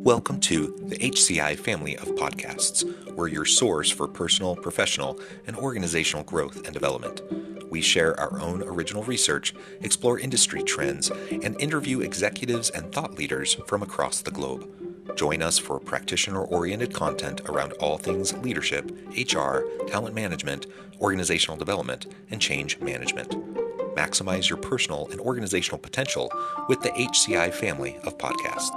Welcome to the HCI family of podcasts. We're your source for personal, professional, and organizational growth and development. We share our own original research, explore industry trends, and interview executives and thought leaders from across the globe. Join us for practitioner-oriented content around all things leadership, HR, talent management, organizational development, and change management. Maximize your personal and organizational potential with the HCI family of podcasts.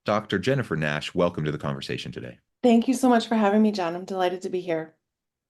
Dr. Jennifer Nash, welcome to the conversation today. Thank you so much for having me, John. I'm delighted to be here.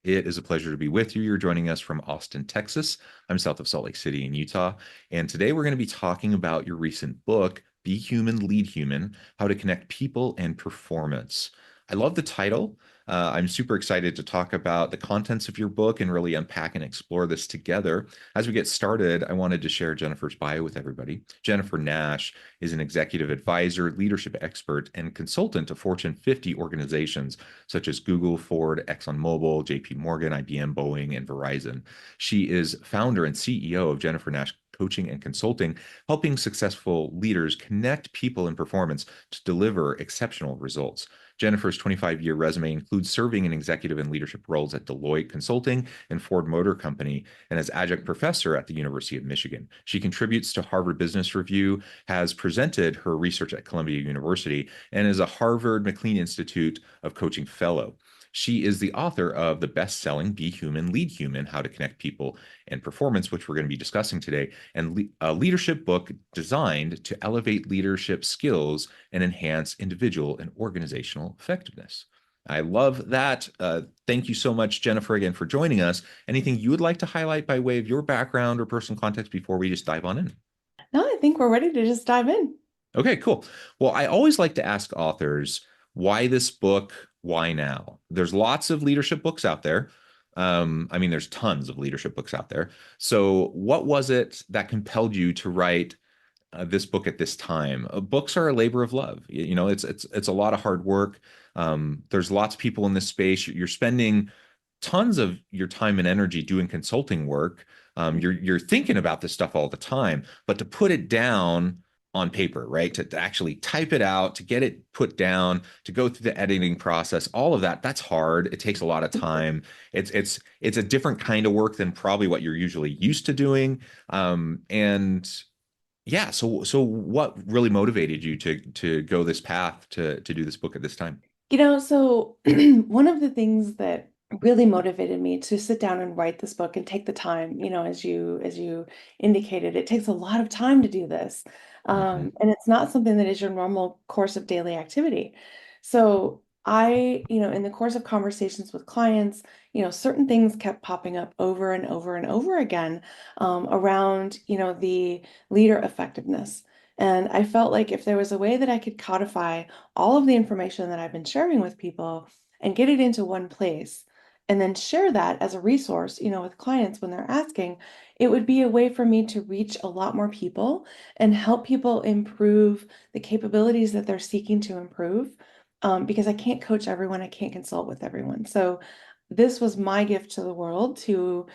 It is a pleasure to be with you. You're joining us from Austin, Texas. I'm south of Salt Lake City in Utah. And today we're going to be talking about your recent book, Be Human, Lead Human, How to Connect People and Performance. I love the title. I'm super excited to talk about the contents of your book and really unpack and explore this together. As we get started, I wanted to share Jennifer's bio with everybody. Jennifer Nash is an executive advisor, leadership expert, and consultant to Fortune 50 organizations such as Google, Ford, ExxonMobil, JP Morgan, IBM, Boeing, and Verizon. She is founder and CEO of Jennifer Nash Coaching and Consulting, helping successful leaders connect people and performance to deliver exceptional results. Jennifer's 25-year resume includes serving in executive and leadership roles at Deloitte Consulting and Ford Motor Company, and as adjunct professor at the University of Michigan. She contributes to Harvard Business Review, has presented her research at Columbia University, and is a Harvard McLean Institute of Coaching Fellow. She is the author of the best-selling Be Human, Lead Human, How to Connect People and Performance, which we're going to be discussing today, and a leadership book designed to elevate leadership skills and enhance individual and organizational effectiveness. I love that. Thank you so much, Jennifer, again, for joining us. Anything you would like to highlight by way of your background or personal context before we just dive on in? No, I think we're ready to just dive in. Okay, cool. Well, I always like to ask authors, why this book? Why now? There's lots of leadership books out there. There's tons of leadership books out there. So what was it that compelled you to write this book at this time? Books are a labor of love. It's a lot of hard work. There's lots of people in this space. You're spending tons of your time and energy doing consulting work. You're thinking about this stuff all the time, but to put it down on paper, right? To actually type it out, to get it put down, to go through the editing process, all of that, that's hard. It takes a lot of time. It's a different kind of work than probably what you're usually used to doing. So what really motivated you to go this path to do this book at this time? So one of the things that really motivated me to sit down and write this book and take the time, as you indicated, it takes a lot of time to do this. And it's not something that is your normal course of daily activity. So in the course of conversations with clients, certain things kept popping up over and over and over again around, the leader effectiveness. And I felt like if there was a way that I could codify all of the information that I've been sharing with people and get it into one place, and then share that as a resource, with clients when they're asking, it would be a way for me to reach a lot more people and help people improve the capabilities that they're seeking to improve. Because I can't coach everyone, I can't consult with everyone. So this was my gift to the world to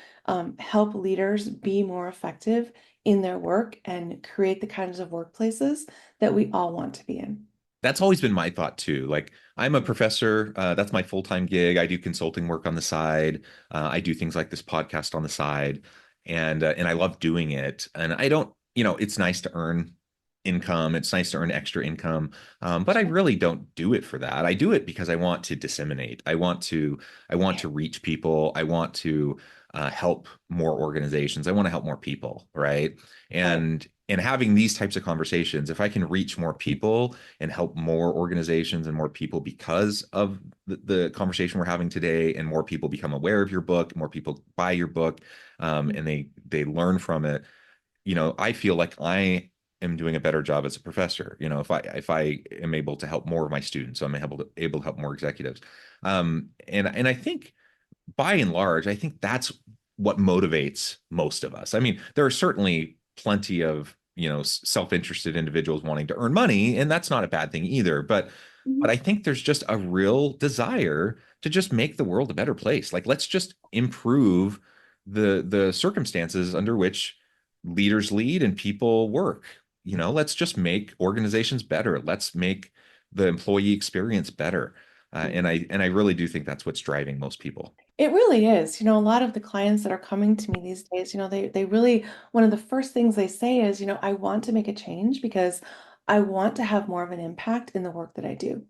help leaders be more effective in their work and create the kinds of workplaces that we all want to be in. That's always been my thought too. Like, I'm a professor. That's my full-time gig. I do consulting work on the side. I do things like this podcast on the side, and I love doing it. And I don't, it's nice to earn income. It's nice to earn extra income, but I really don't do it for that. I do it because I want to disseminate. I want to reach people. I want to help more organizations. I want to help more people, right? And having these types of conversations, if I can reach more people and help more organizations and more people because of the conversation we're having today, and more people become aware of your book, more people buy your book, and they learn from it, I feel like I am doing a better job as a professor. If I am able to help more of my students, so I'm able to help more executives. And I think by and large, I think that's what motivates most of us. I mean, there are certainly plenty of, self-interested individuals wanting to earn money, and that's not a bad thing either. But I think there's just a real desire to just make the world a better place. Like, let's just improve the circumstances under which leaders lead and people work. let's just make organizations better. Let's make the employee experience better. And I really do think that's what's driving most people. It really is. A lot of the clients that are coming to me these days, they really, one of the first things they say is, I want to make a change because I want to have more of an impact in the work that I do.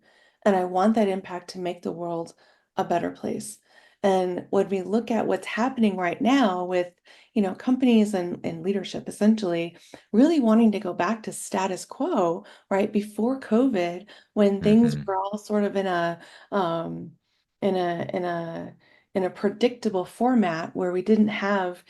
And I want that impact to make the world a better place. And when we look at what's happening right now with, companies and leadership essentially really wanting to go back to status quo, right? Before COVID, when things Hmm. were all sort of um, in a predictable format where we didn't have,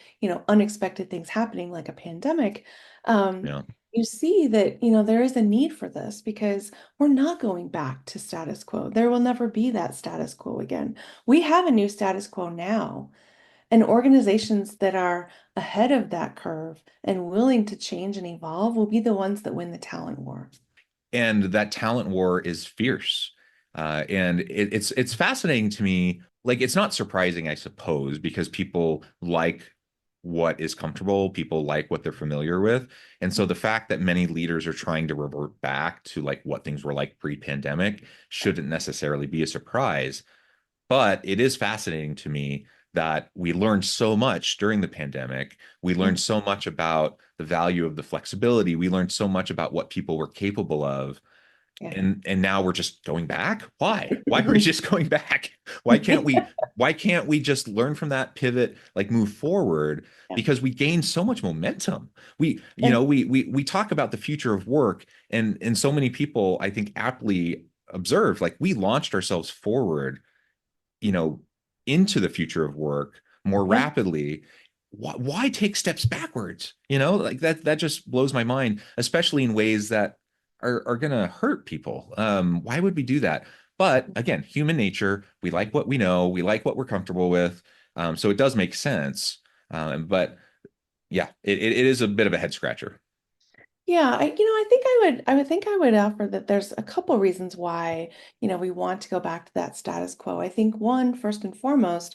unexpected things happening like a pandemic, Yeah. you see that, there is a need for this because we're not going back to status quo. There will never be that status quo again. We have a new status quo now, and organizations that are ahead of that curve and willing to change and evolve will be the ones that win the talent war. And that talent war is fierce. And it's fascinating to me. Like, it's not surprising, I suppose, because people like what is comfortable, people like what they're familiar with. And so the fact that many leaders are trying to revert back to like what things were like pre-pandemic shouldn't necessarily be a surprise. But it is fascinating to me that we learned so much during the pandemic. We learned Mm, so much about the value of the flexibility. We learned so much about what people were capable of. yeah. And now we're just going back. Why are we just going back? Why can't we just learn from that, pivot, like move forward? Yeah. Because we gained so much momentum. we you And know we talk about the future of work, and so many people, I think, aptly observe, like, we launched ourselves forward, you know, into the future of work more yeah. rapidly. Why take steps backwards? Like, that just blows my mind, especially in ways that are going to hurt people. Why would we do that? But again, human nature, we like what we know, we like what we're comfortable with. So it does make sense. But yeah, it is a bit of a head scratcher. Yeah, I would offer that there's a couple reasons why, we want to go back to that status quo. I think one, first and foremost,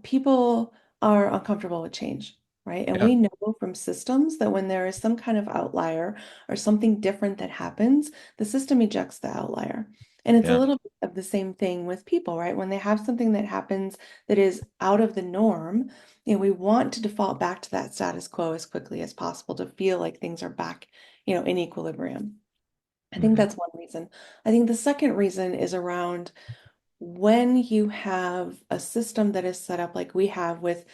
people are uncomfortable with change, right? And Yeah. we know from systems that when there is some kind of outlier or something different that happens, the system ejects the outlier. And it's a Yeah. little bit of the same thing with people, right? When they have something that happens that is out of the norm, we want to default back to that status quo as quickly as possible to feel like things are back, in equilibrium. I think Hmm. that's one reason. I think the second reason is around when you have a system that is set up like we have with,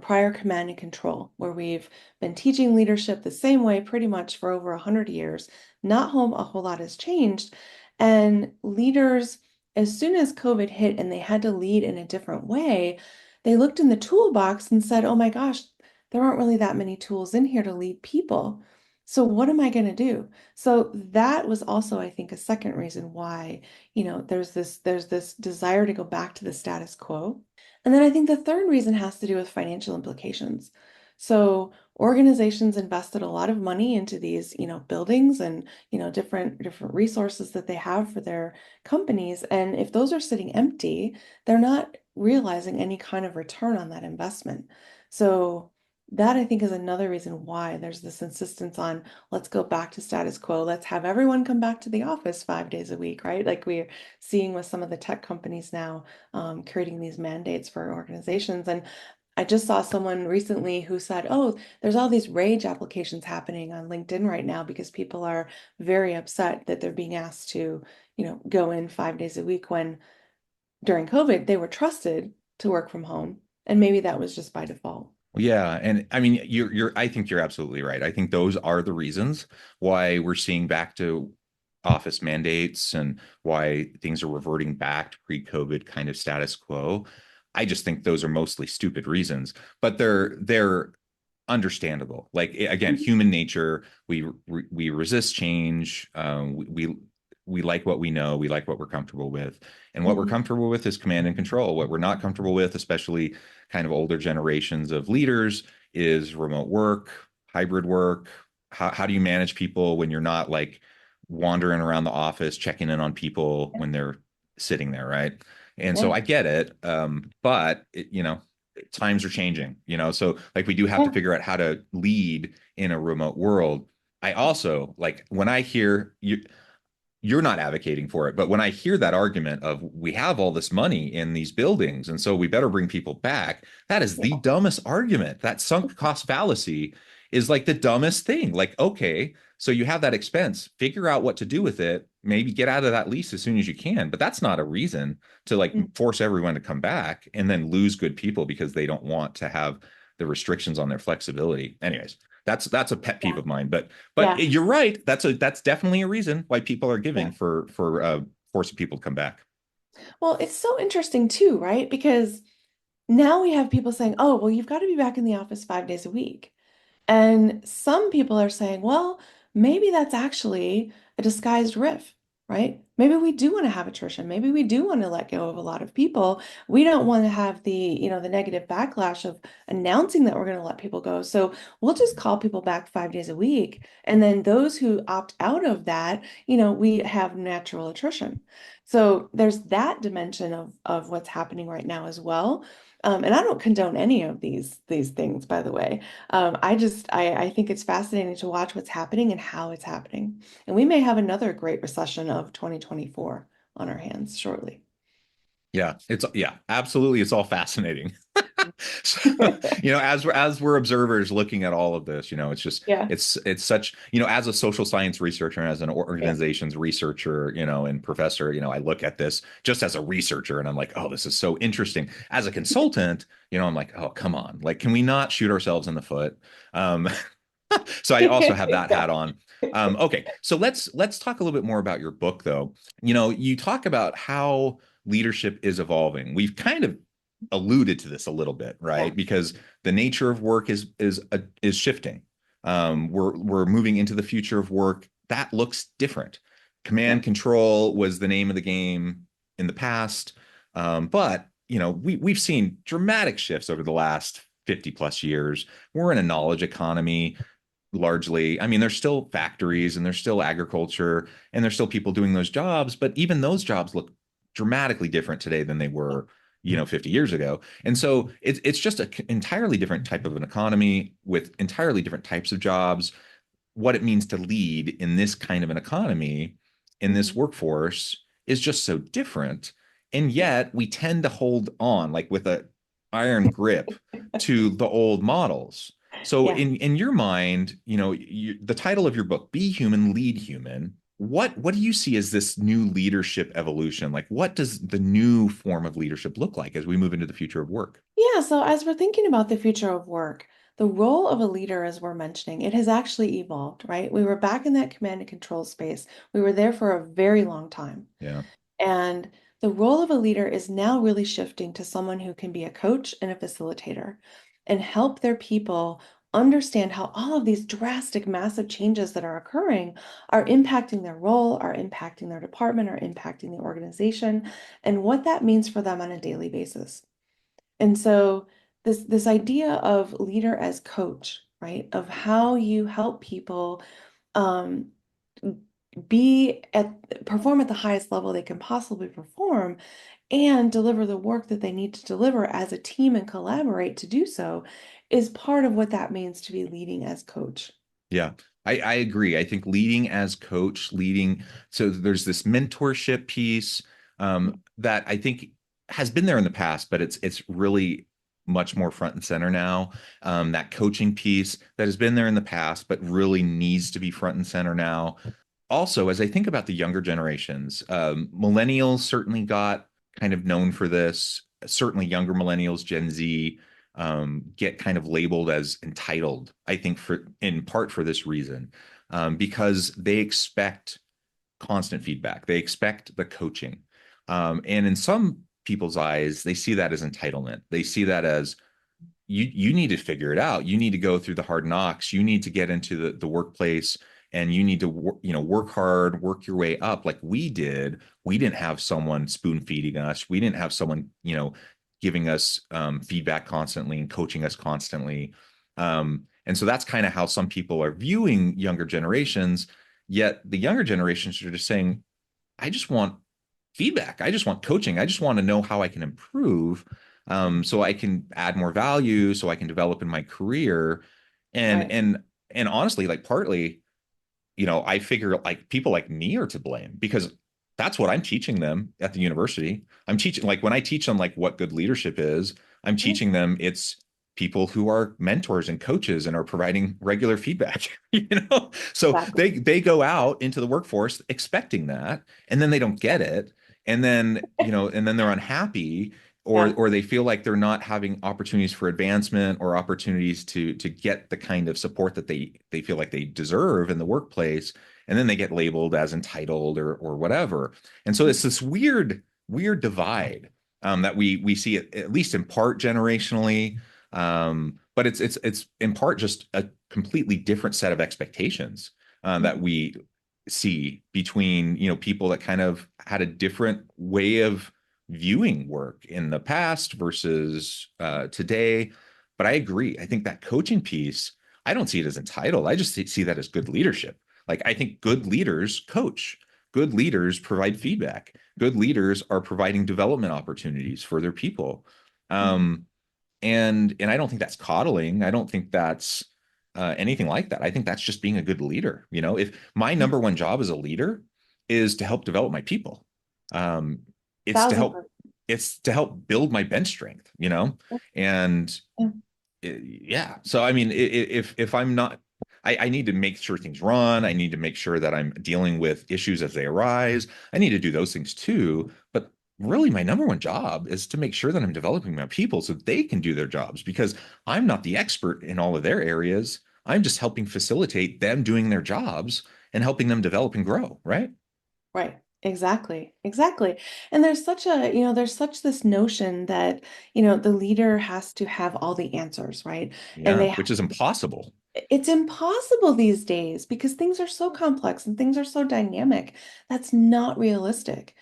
prior command and control, where we've been teaching leadership the same way pretty much for over 100 years, not a whole lot has changed. And leaders, as soon as COVID hit and they had to lead in a different way, they looked in the toolbox and said, oh my gosh, there aren't really that many tools in here to lead people. So what am I going to do? So that was also, I think, a second reason why there's this desire to go back to the status quo. And then I think the third reason has to do with financial implications. So organizations invested a lot of money into these, buildings and, different resources that they have for their companies. And if those are sitting empty, they're not realizing any kind of return on that investment. So that I think is another reason why there's this insistence on let's go back to status quo. Let's have everyone come back to the office 5 days a week, right? Like we're seeing with some of the tech companies now, creating these mandates for organizations. And I just saw someone recently who said, oh, there's all these rage applications happening on LinkedIn right now because people are very upset that they're being asked to, go in 5 days a week when during COVID they were trusted to work from home. And maybe that was just by default. Yeah, and I mean, I think you're absolutely right. I think those are the reasons why we're seeing back to office mandates and why things are reverting back to pre-COVID kind of status quo. I just think those are mostly stupid reasons, but they're understandable. Like, again, human nature, we resist change. We like what we know, we like what we're comfortable with, and what we're Mhm. comfortable with is command and control. What we're not comfortable with, especially kind of older generations of leaders, is remote work, hybrid work. How do you manage people when you're not like wandering around the office checking in on people when they're sitting there, right? And so Yeah. I get it, but times are changing, so like we do have to Yeah. figure out how to lead in a remote world. I also like when I hear you're not advocating for it. But when I hear that argument of we have all this money in these buildings and so we better bring people back, that is the Yeah. dumbest argument. That sunk cost fallacy is like the dumbest thing. Like, okay, so you have that expense, figure out what to do with it, maybe get out of that lease as soon as you can. But that's not a reason to like Mm. force everyone to come back and then lose good people because they don't want to have the restrictions on their flexibility. Anyways, that's a pet peeve Yeah. of mine. But Yeah. you're right. That's definitely a reason why people are Yeah. giving for forcing people to come back. Well, it's so interesting too, right? Because now we have people saying, oh, well, you've got to be back in the office 5 days a week. And some people are saying, well, maybe that's actually a disguised riff, right? Maybe we do want to have attrition. Maybe we do want to let go of a lot of people. We don't want to have the negative backlash of announcing that we're going to let people go. So we'll just call people back 5 days a week. And then those who opt out of that, we have natural attrition. So there's that dimension of what's happening right now as well. And I don't condone any of these things, by the way. I think it's fascinating to watch what's happening and how it's happening. And we may have another great recession of 2024 on our hands shortly. Yeah, absolutely. It's all fascinating. So, as we're observers looking at all of this, it's just Yeah, it's such, as a social science researcher and as an yeah, organization's researcher, and professor, I look at this just as a researcher and I'm like, oh, this is so interesting. As a consultant, I'm like, oh, come on, like, can we not shoot ourselves in the foot? Um, so I also have that hat exactly. on. Okay, so let's talk a little bit more about your book, though. You talk about how leadership is evolving. We've kind of alluded to this a little bit, Yeah, right? Because the nature of work is shifting. We're moving into the future of work that looks different. yeah. Command control was the name of the game in the past, but we've seen dramatic shifts over the last 50 plus years. We're in a knowledge economy largely. I mean, there's still factories and there's still agriculture and there's still people doing those jobs, but even those jobs look dramatically different today than they were, 50 years ago. And so it's just an entirely different type of an economy with entirely different types of jobs. What it means to lead in this kind of an economy, in this Mhm. workforce, is just so different. And Yeah, yet we tend to hold on like with a iron grip to the old models. So yeah. in your mind, the title of your book, Be Human, Lead Human, what do you see as this new leadership evolution? Like, what does the new form of leadership look like as we move into the future of work? Yeah, so as we're thinking about the future of work, the role of a leader, as we're mentioning, it has actually evolved, right? We were back in that command and control space. We were there for a very long time. Yeah. And the role of a leader is now really shifting to someone who can be a coach and a facilitator and help their people understand how all of these drastic, massive changes that are occurring are impacting their role, are impacting their department, are impacting the organization, and what that means for them on a daily basis. And so this idea of leader as coach, right? Of how you help people um, perform at the highest level they can possibly perform and deliver the work that they need to deliver as a team and collaborate to do so is part of what that means to be leading as coach. Yeah, I agree. I think leading as coach, so there's this mentorship piece that I think has been there in the past, but it's really much more front and center now. That coaching piece that has been there in the past, but really needs to be front and center now. Also, as I think about the younger generations, millennials certainly got kind of known for this. Certainly, younger millennials, Gen Z, get kind of labeled as entitled. I think for in part for this reason, because they expect constant feedback. They expect the coaching, and in some people's eyes, they see that as entitlement. They see that as you need to figure it out. You need to go through the hard knocks. You need to get into the workplace and you need to work hard, work your way up like we did. We didn't have someone spoon feeding us. We didn't have someone, giving us feedback constantly and coaching us constantly. And so that's kind of how some people are viewing younger generations. Yet the younger generations are just saying, I just want feedback. I just want coaching. I just want to know how I can improve, so I can add more value, so I can develop in my career. And Right. and and honestly, like partly, I figure like people like me are to blame because that's what I'm teaching them at the university. I'm teaching, like when I teach them like what good leadership is, I'm Yeah, teaching them it's people who are mentors and coaches and are providing regular feedback, So exactly. they go out into the workforce expecting that, and then they don't get it. And then they're unhappy, or Yeah. or they feel like they're not having opportunities for advancement or opportunities to get the kind of support that they feel like they deserve in the workplace, and then they get labeled as entitled or whatever. And so it's this weird divide, that we see it, at least in part generationally, but it's in part just a completely different set of expectations, that Mhm. we see between people that kind of had a different way of viewing work in the past versus today. But I agree. I think that coaching piece, I don't see it as entitled. I just see that as good leadership. Like, I think good leaders coach, good leaders provide feedback, good leaders are providing development opportunities for their people. Mhm. Um, and I don't think that's coddling. I don't think that's anything like that. I think that's just being a good leader. If my number one job as a leader is to help develop my people, um, it's to Thousand help percent. it's to help build my bench strength. And Yeah. yeah. So I mean, if I'm not, I need to make sure things run. I need to make sure that I'm dealing with issues as they arise. I need to do those things too. But really, my number one job is to make sure that I'm developing my people so they can do their jobs, because I'm not the expert in all of their areas. I'm just helping facilitate them doing their jobs and helping them develop and grow. Right. Right. Exactly. Exactly. And there's such this notion that, the leader has to have all the answers, right? And Yeah. Which is impossible. it's impossible these days because things are so complex and things are so dynamic. That's not realistic.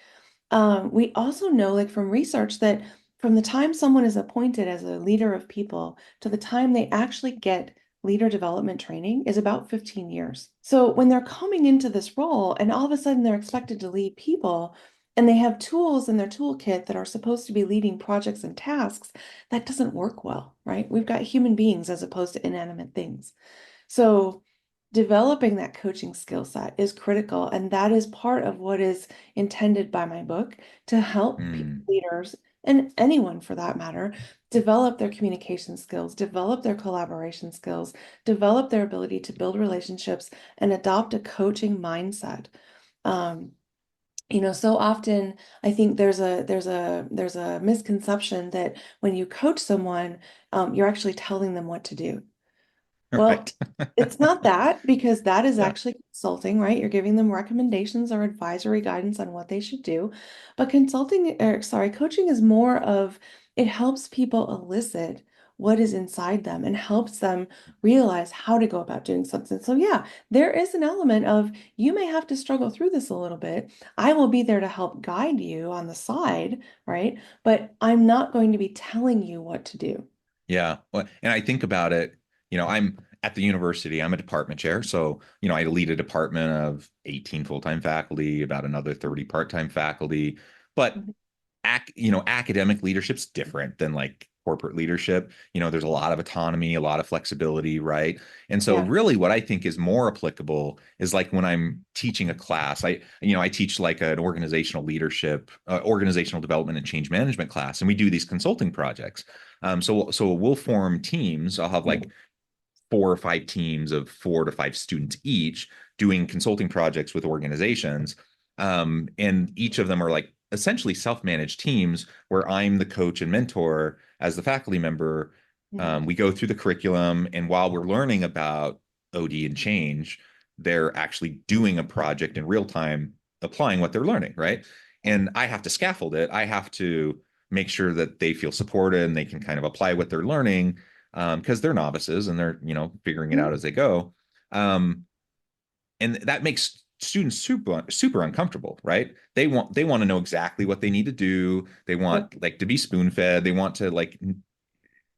We also know, like from research, that from the time someone is appointed as a leader of people to the time they actually get leader development training is about 15 years. So when they're coming into this role and all of a sudden they're expected to lead people and they have tools in their toolkit that are supposed to be leading projects and tasks, that doesn't work well, right? We've got human beings as opposed to inanimate things. So developing that coaching skill set is critical. And that is part of what is intended by my book to help Hmm. leaders and anyone for that matter develop their communication skills, develop their collaboration skills, develop their ability to build relationships and adopt a coaching mindset. Um, so often I think there's a misconception that when you coach someone, you're actually telling them what to do. Well, Right. it's not that because that is Yeah. actually consulting, right? You're giving them recommendations or advisory guidance on what they should do. But coaching is more of it helps people elicit what is inside them and helps them realize how to go about doing something. So, yeah, there is an element of you may have to struggle through this a little bit. I will be there to help guide you on the side, right? But I'm not going to be telling you what to do. Yeah. Well, and I think about it, I'm at the university, I'm a department chair. So, I lead a department of 18 full-time faculty, about another 30 part-time faculty. But Mhm. academic leadership's different than like corporate leadership. There's a lot of autonomy, a lot of flexibility, right? And so Yeah. really what I think is more applicable is like when I'm teaching a class, I teach like an organizational leadership, organizational development and change management class, and we do these consulting projects. So we'll form teams. I'll have like 4 or 5 teams of 4 to 5 students each doing consulting projects with organizations. And each of them are like essentially self-managed teams where I'm the coach and mentor as the faculty member. Mhm. We go through the curriculum, and while we're learning about OD and change, they're actually doing a project in real time, applying what they're learning, right? And I have to scaffold it. I have to make sure that they feel supported and they can kind of apply what they're learning, because they're novices and they're figuring it out Mhm. as they go. Um, and that makes students super uncomfortable, right? They want to know exactly what they need to do. They Yep. want like to be spoon fed. They want to like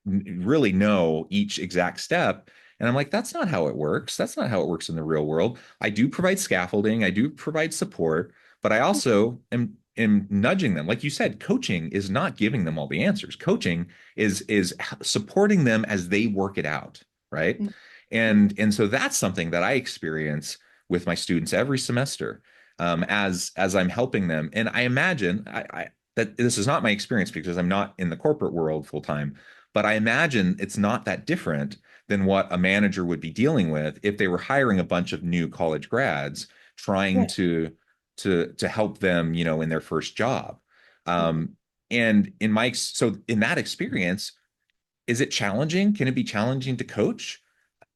really know each exact step. And I'm like, that's not how it works. That's not how it works in the real world. I do provide scaffolding, I do provide support, but I also am nudging them. Like you said, coaching is not giving them all the answers. Coaching is supporting them as they work it out, right? Mhm. And so that's something that I experience with my students every semester, as I'm helping them. And I imagine that this is not my experience because I'm not in the corporate world full time, but I imagine it's not that different than what a manager would be dealing with if they were hiring a bunch of new college grads trying Yeah. to help them, in their first job. Mhm. Um, and so in that experience, is it challenging? Can it be challenging to coach?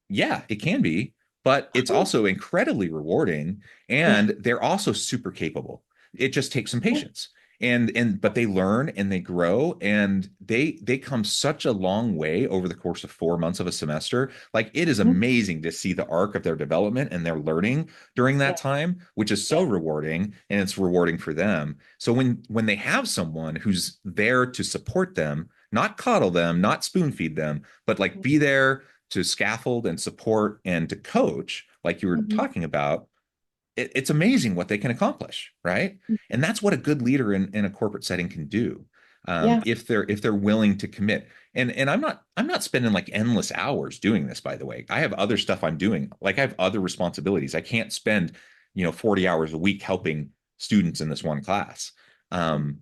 Yeah, it can be, but it's Oh, also incredibly rewarding, yeah. and they're also super capable. It just takes some Yeah. patience. And but they learn and they grow, and they come such a long way over the course of 4 months of a semester. Like, it is Mhm. amazing to see the arc of their development and their learning during Yeah. that time, which is so Yeah. rewarding, and it's rewarding for them. So when they have someone who's there to support them, not coddle them, not spoon feed them, but like be there to scaffold and support and to coach, like you were Mhm. talking about, it's amazing what they can accomplish, right? Mhm. And that's what a good leader in a corporate setting can do, Yeah. if they're willing to commit. And I'm not spending like endless hours doing this. By the way, I have other stuff I'm doing. Like, I have other responsibilities. I can't spend 40 hours a week helping students in this one class. Um,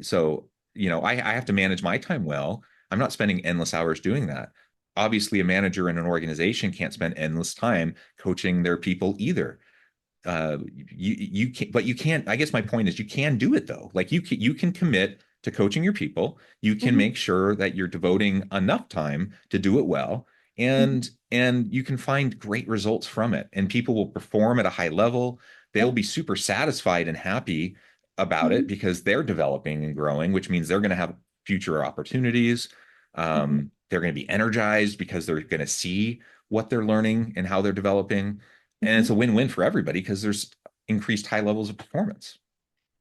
so I have to manage my time well. I'm not spending endless hours doing that. Obviously, a manager in an organization can't spend endless time coaching their people either. You can, but you can't. I guess my point is, you can do it though. Like, you can commit to coaching your people. You can Mhm. make sure that you're devoting enough time to do it well, Mhm. and you can find great results from it. And people will perform at a high level. They'll Yeah. be super satisfied and happy about it Mhm. because they're developing and growing, which means they're going to have future opportunities. Mhm. They're going to be energized because they're going to see what they're learning and how they're developing, and it's a Mhm. win-win for everybody because there's increased high levels of performance.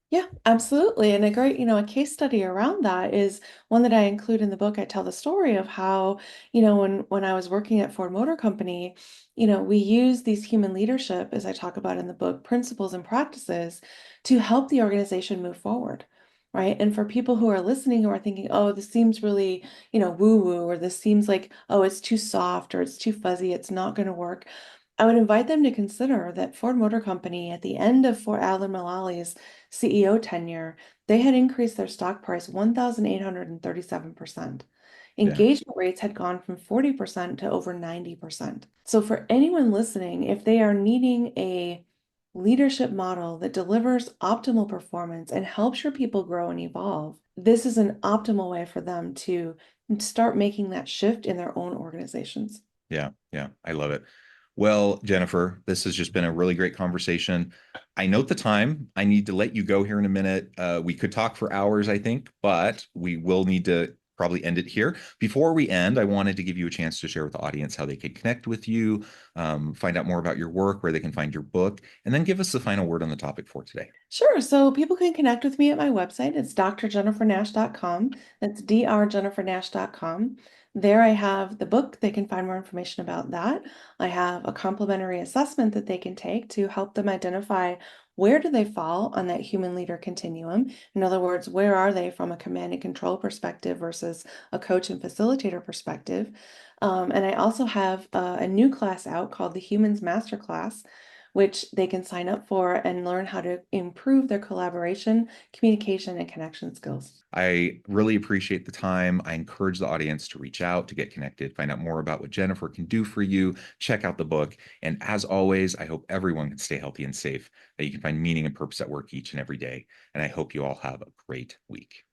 Yeah, absolutely. And a great, a case study around that is one that I include in the book. I tell the story of how, when I was working at Ford Motor Company, we use these human leadership, as I talk about in the book, principles and practices to help the organization move forward. Right. And for people who are listening who are thinking, oh, this seems really, woo-woo, or this seems like, oh, it's too soft or it's too fuzzy, it's not going to work. I would invite them to consider that Ford Motor Company, at the end of Fort Alan Mullally's CEO tenure, they had increased their stock price 1,837%. Yeah. Engagement rates had gone from 40% to over 90%. So, for anyone listening, if they are needing a leadership model that delivers optimal performance and helps your people grow and evolve, this is an optimal way for them to start making that shift in their own organizations. Yeah, yeah, I love it. Well, Jennifer, this has just been a really great conversation. I note the time. I need to let you go here in a minute. We could talk for hours, I think, but we will need to probably end it here. Before we end, I wanted to give you a chance to share with the audience how they can connect with you, find out more about your work, where they can find your book, and then give us the final word on the topic for today. Sure. So people can connect with me at my website. It's drjennifernash.com. That's drjennifernash.com. There I have the book. They can find more information about that. I have a complimentary assessment that they can take to help them identify where do they fall on that human leader continuum. In other words, where are they from a command and control perspective versus a coach and facilitator perspective. And I also have a new class out called the Humans Masterclass, which they can sign up for and learn how to improve their collaboration, communication, and connection skills. I really appreciate the time. I encourage the audience to reach out, to get connected, find out more about what Jennifer can do for you, check out the book. And as always, I hope everyone can stay healthy and safe, that you can find meaning and purpose at work each and every day. And I hope you all have a great week.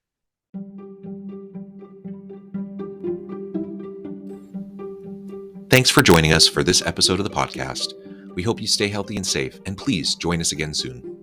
Thanks for joining us for this episode of the podcast. We hope you stay healthy and safe, and please join us again soon.